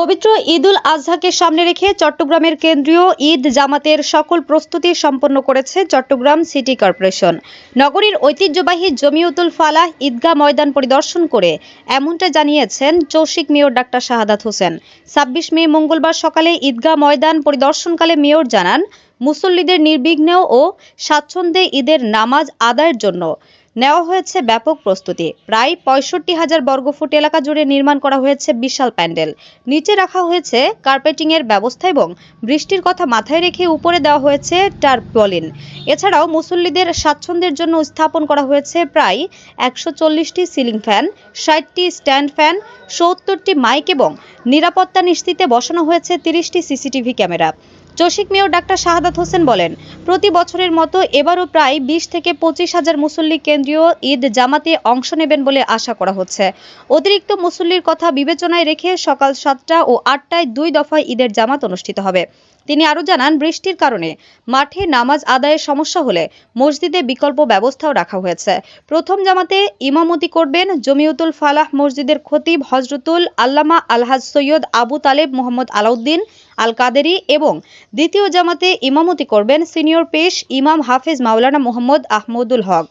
পবিত্র ঈদুল আজহাকে সামনে রেখে চট্টগ্রামের কেন্দ্রীয় ঈদ জামাতের সকল প্রস্তুতি সম্পন্ন করেছে চট্টগ্রাম সিটি কর্পোরেশন। নগরীর ঐতিহ্যবাহী জমিয়তুল ফালাহ ঈদগাহ ময়দান পরিদর্শন করে এমনটা জানিয়েছেন চৌশিক মেয়র ডাক্তার শাহাদাত হোসেন। ২৬ মে মঙ্গলবার সকালে ঈদগাহ ময়দান পরিদর্শনকালে মেয়র জানান, মুসল্লিদের নির্বিঘ্নে ও স্বাচ্ছন্দ্যে ঈদের নামাজ আদায়ের জন্য নেওয়া হয়েছে ব্যাপক প্রস্তুতি। প্রায় ৬৫,০০০ বর্গফুট এলাকা জুড়ে নির্মাণ করা হয়েছে বিশাল প্যান্ডেল। নিচে রাখা হয়েছে কার্পেটিংয়ের ব্যবস্থা এবং বৃষ্টির কথা মাথায় রেখে উপরে দেওয়া হয়েছে টারপলিন। এছাড়াও মুসল্লিদের স্বাচ্ছন্দ্যের জন্য স্থাপন করা হয়েছে প্রায় ১৪০টি সিলিং ফ্যান, ৬০টি স্ট্যান্ড ফ্যান, ৭০টি মাইক এবং নিরাপত্তা নিশ্চিতে বসানো হয়েছে ৩০টি CCTV camera. চৌশিক mayor doctor Shahadat Hossain বলেন, প্রতি বছরের মতো এবারও প্রায় ২০ থেকে ২৫,০০০ মুসল্লি কেন্দ্রীয় ঈদ জামাতে অংশ নেবেন বলে আশা করা হচ্ছে। অতিরিক্ত মুসল্লির কথা বিবেচনায় রেখে সকাল ৭টা ও ৮টায় ২ দফায় ঈদের জামাত অনুষ্ঠিত হবে। তিনি আরও জানান, বৃষ্টির কারণে মাঠে নামাজ আদায়ের সমস্যা হলে মসজিদে বিকল্প ব্যবস্থাও রাখা হয়েছে। প্রথম জামাতে ইমামতি করবেন জমিয়তুল ফালাহ মসজিদের খতিব হজরতুল আল্লামা আলহাজ সৈয়দ আবু তালেব মোহাম্মদ আলাউদ্দিন আল কাদেরি এবং দ্বিতীয় জামাতে ইমামতি করবেন সিনিয়র পেশ ইমাম হাফেজ মাওলানা মোহাম্মদ আহমদুল হক।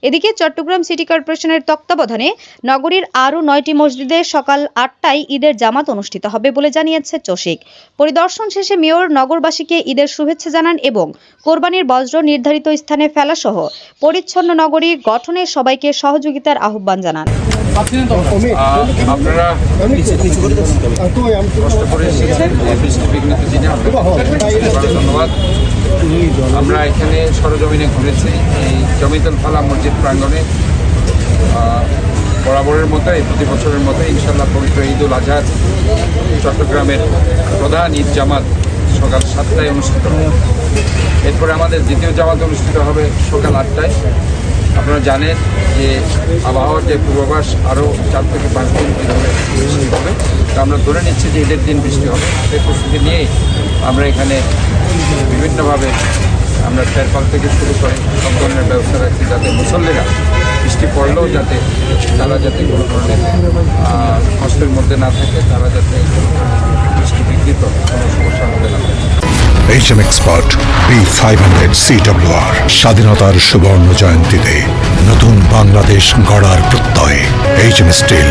এদিকে চট্টগ্রাম সিটি কর্পোরেশনের তত্ত্বাবধানে নগরীর আরও ৯টি মসজিদে সকাল ৮টায় ঈদের জামাত অনুষ্ঠিত হবে বলে জানিয়েছে চৌশিক। পরিদর্শন শেষে মেয়র নগরবাসীকে ঈদের শুভেচ্ছা জানান এবং কোরবানির বজ্র নির্ধারিত স্থানে ফেলাসহ পরিচ্ছন্ন নগরী গঠনে সবাইকে সহযোগিতার আহ্বান জানান। আপনারা কষ্ট করে এসেছেন, বৃষ্টিবিঘ্নিত দিনে আপনাদের ধন্যবাদ। আমরা এখানে সরজমিনে ঘুরেছি এই জমিয়তুল ফালাহ মসজিদ প্রাঙ্গণে। বরাবরের মতো প্রতি বছরের মতো ইনশাআল্লাহ পবিত্র ঈদুল আজহার চট্টগ্রামের প্রধান ঈদ জামাত সকাল ৭টায় অনুষ্ঠিত হবে। এরপরে আমাদের দ্বিতীয় জামাত অনুষ্ঠিত হবে সকাল ৮টায়। আপনারা জানেন যে আবহাওয়ার যে পূর্বাভাস আরও ৪ থেকে ৫ দিন এভাবে বৃষ্টি হবে, তো আমরা ধরে নিচ্ছি যে ঈদের দিন বৃষ্টি হবে। সেই প্রস্তুতি নিয়েই আমরা এখানে বিভিন্নভাবে আমরা টারপাল থেকে শুরু করে সব ধরনের ব্যবস্থা রাখছি, যাতে মুসল্লিরা বৃষ্টি পড়লেও তারা যাতে কোনো ধরনের কষ্টের মধ্যে না থাকে, তারা যাতে বৃষ্টি বিঘ্নিত কোনো সমস্যা হবে না। HM Expert B500 CWR স্বাধীনতার সুবর্ণ জয়ন্তীতে নতুন বাংলাদেশ গড়ার প্রত্যয়। HM Steel।